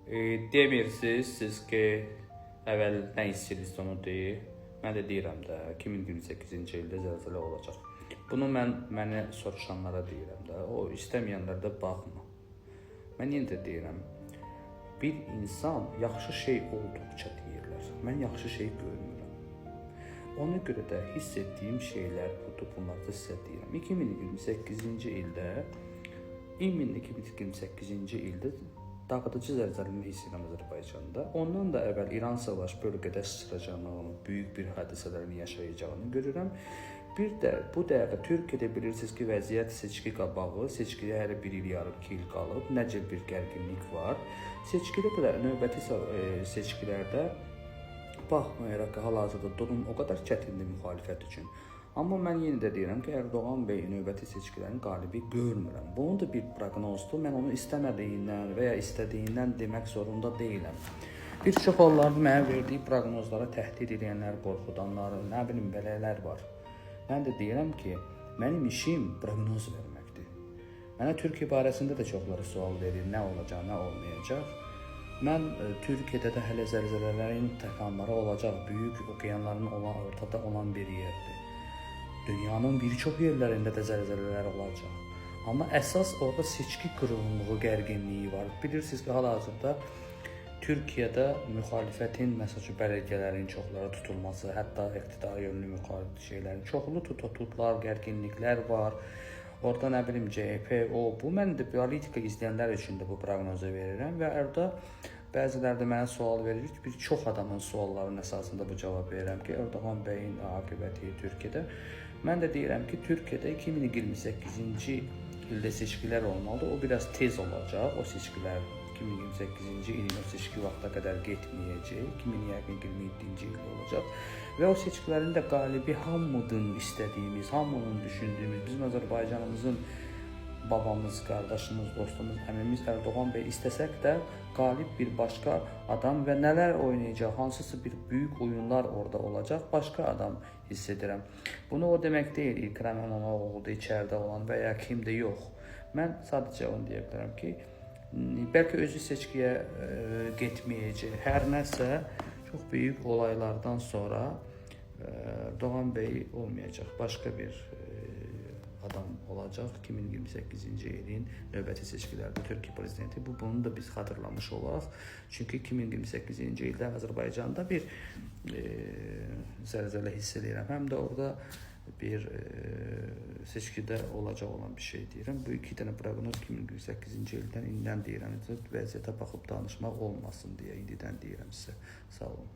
Demirsiniz siz ki, əvvəl nə istəyirsə onu deyir. Mən də deyirəm də 2028-ci ildə zəlzələ olacaq. Bunu məni soruşanlara deyirəm də, o istəməyənlər də baxma. Mən yenə də deyirəm, bir insan yaxşı şey olduqca deyirlər. Mən yaxşı şey görmürəm. Ona görə də hiss etdiyim şeylər budur, bunları da sizə deyirəm. 2028-ci ildə dağıdıcı zəlzələnin hiss edirəm Azərbaycanda. Ondan da əvvəl İran savaş bölgədə sıçrayacağını, böyük bir hadisələrini yaşayacağını görürəm. Bir də bu dəqiqə Türkiyədə bilirsiniz ki, vəziyyət seçki qabağı, seçkiyə hələ 1 il yarım 2 il qalıb, necə bir gərginlik var. Seçkidə qədər növbəti seçkilərdə baxmayaraq ki, hal-hazırda durum o qədər çətindir müxalifət üçün. Amma mən yenə də deyirəm ki, Erdoğan bəy növbəti seçkilərin qalibi görmürəm. Bunun da bir proqnozdur. Mən onu istəmədiyindən və ya istədiyindən demək zorunda deyiləm. Bir çox hallarda mənə verdiyi proqnozlara təhdid edənlər, qorxudanlar, nə bilim belələr var. Mən də deyirəm ki, mənim işim proqnoz verməkdir. Mənə Türkiyə barəsində də çoxları sual verir, nə olacaq, nə olmayacaq. Mən Türkiyədə də hələ zəlzələlərin təkanları olacaq, böyük okeanların ortada olan bir yerdir. Dünyanın bir çox yerlərində də zəlzələlər olacaq. Amma əsas orada seçki qırğınlığı, gərginliyi var. Bilirsiniz ki, hal-hazırda Türkiyədə müxalifətin bələdiyələrin çoxları tutulması, hətta iqtidar yönlü müxalif şeylərin çoxlu tutullar, gərginliklər var. Orada nə bilim CHP, bu mən də politika izləyənlər üçün də bu proqnozu verirəm və orada bəziləri də mənə sual verir ki, bir çox adamın suallarının əsasında bu cavab verirəm ki, Erdoğan bəyin aqibəti Türkiyədə. Mən də deyirəm ki, Türkiyədə 2028-ci ildə seçkilər olmalıdır. O biraz tez olacaq. O seçkilər 2028-ci ilin o seçki vaxta qədər getməyəcək. 2027-ci ildə olacaq. Və o seçkilərin də qalibi hamıdan istədiyimiz, hamının düşündüyümüz, bizim Azərbaycanımızın babamız, qardaşımız, dostumuz, əmimiz Erdoğan bəy istəsək də qalib bir başqa adam və nələr oynayacaq, hansısa bir böyük oyunlar orada olacaq, başqa adam hiss edirəm. Bunu o demək deyil, İlkram İmamoğlu'da içəridə olan və ya kimdə yox. Mən sadəcə onu deyə bilərəm ki, bəlkə özü seçkiyə getməyəcək. Hər nəsə çox böyük olaylardan sonra Erdoğan bəy olmayacaq, başqa bir adam olacaq 2028-ci ilin növbəti seçkilərdə Türkiyə prezidenti. Bunu da biz xatırlamış olaq. Çünki 2028-ci ildə Azərbaycanda bir zəlzələ hiss edirəm. Həm də orada bir seçkidə olacaq olan bir şey deyirəm. Bu iki dənə proqnoz 2028-ci ildən indidən deyirəm. Vəziyyətə baxıb danışmaq olmasın deyə indidən deyirəm sizə. Sağ olun.